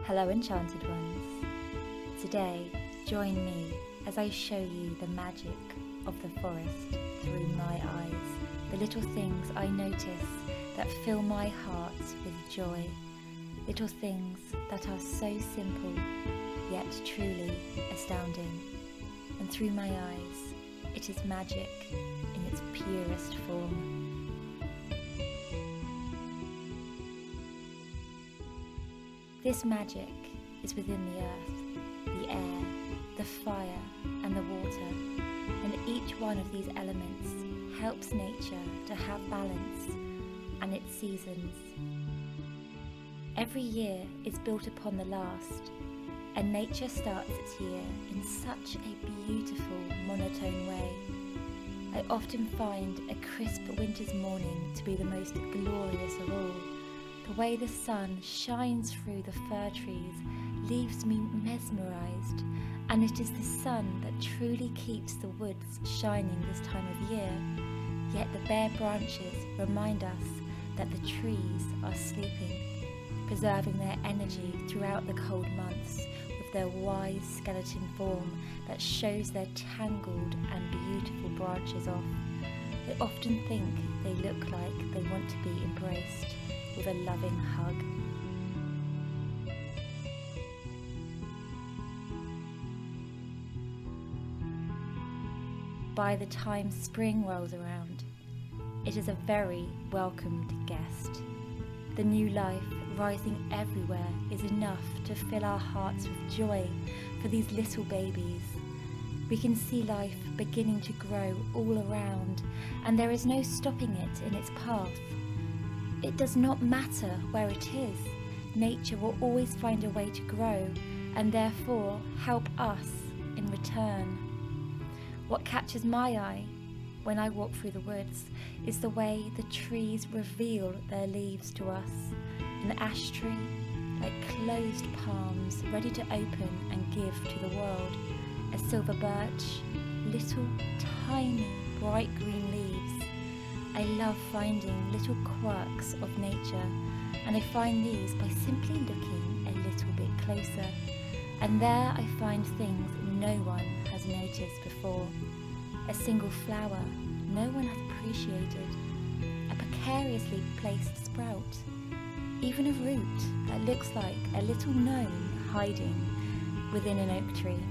Hello, enchanted ones. Today, join me as I show you the magic of the forest through my eyes, the little things I notice that fill my heart with joy, little things that are so simple yet truly astounding. And through my eyes, it is magic in its purest form. This magic is within the earth, the air, the fire and the water, and each one of these elements helps nature to have balance and its seasons. Every year is built upon the last, and nature starts its year in such a beautiful monotone way. I often find a crisp winter's morning to be the most glorious of all. The way the sun shines through the fir trees leaves me mesmerised, and it is the sun that truly keeps the woods shining this time of year. Yet the bare branches remind us that the trees are sleeping, preserving their energy throughout the cold months with their wise skeleton form that shows their tangled and beautiful branches off. I often think they look like they want to be embraced with a loving hug. By the time spring rolls around, it is a very welcomed guest. The new life rising everywhere is enough to fill our hearts with joy for these little babies. We can see life beginning to grow all around, and there is no stopping it in its path. It does not matter where it is, nature will always find a way to grow and therefore help us in return. What catches my eye when I walk through the woods is the way the trees reveal their leaves to us. An ash tree, like closed palms ready to open and give to the world. A silver birch, little tiny bright green leaves. I love finding little quirks of nature, and I find these by simply looking a little bit closer. And there I find things no one has noticed before. A single flower no one has appreciated. A precariously placed sprout. Even a root that looks like a little gnome hiding within an oak tree.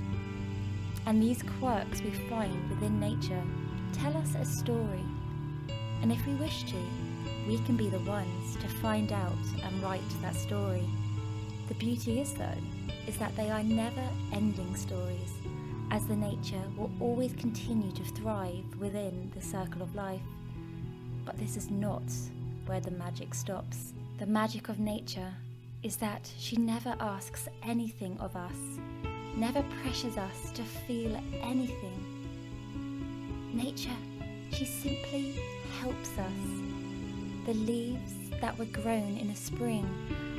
And these quirks we find within nature tell us a story. And if we wish to, we can be the ones to find out and write that story. The beauty is, though, is that they are never-ending stories, as the nature will always continue to thrive within the circle of life. But this is not where the magic stops. The magic of nature is that she never asks anything of us, never pressures us to feel anything. Nature, she simply helps us. The leaves that were grown in the spring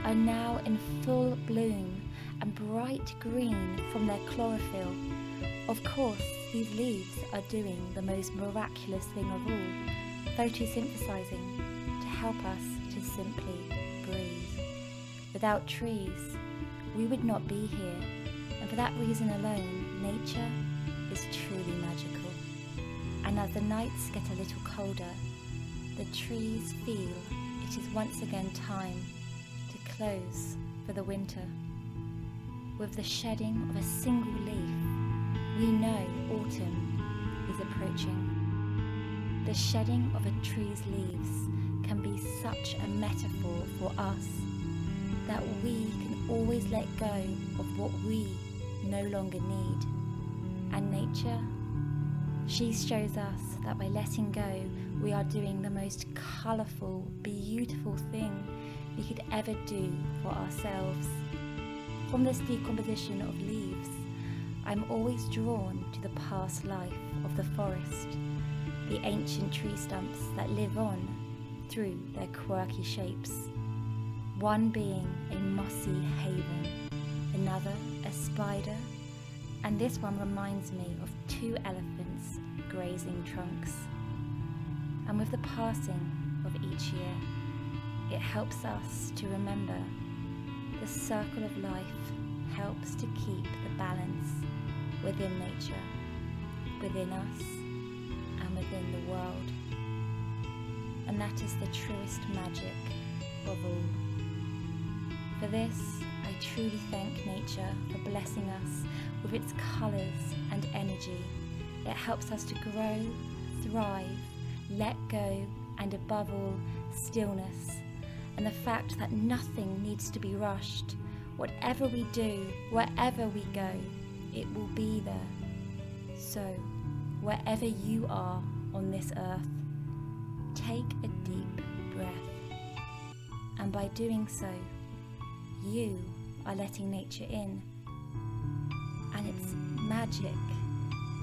are now in full bloom and bright green from their chlorophyll. Of course, these leaves are doing the most miraculous thing of all, photosynthesizing to help us to simply breathe. Without trees, we would not be here, and for that reason alone, nature is truly magical. And as the nights get a little colder, the trees feel it is once again time to close for the winter. With the shedding of a single leaf, we know autumn is approaching. The shedding of a tree's leaves can be such a metaphor for us that we can always let go of what we no longer need. And nature, she shows us that by letting go, we are doing the most colourful, beautiful thing we could ever do for ourselves. From this decomposition of leaves, I'm always drawn to the past life of the forest, the ancient tree stumps that live on through their quirky shapes. one being a mossy haven, another a spider, and this one reminds me of 2 elephants grazing trunks. And with the passing of each year, it helps us to remember the circle of life helps to keep the balance within nature, within us, and within the world. And that is the truest magic of all. For this, I truly thank nature for blessing us with its colours and energy. It helps us to grow, thrive, let go, and above all, stillness. And the fact that nothing needs to be rushed. Whatever we do, wherever we go, it will be there. So, wherever you are on this earth, take a deep breath. And by doing so, you are letting nature in. And its magic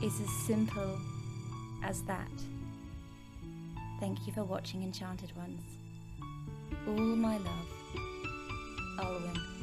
is as simple as that. Thank you for watching, Enchanted Ones. All my love, Olwen.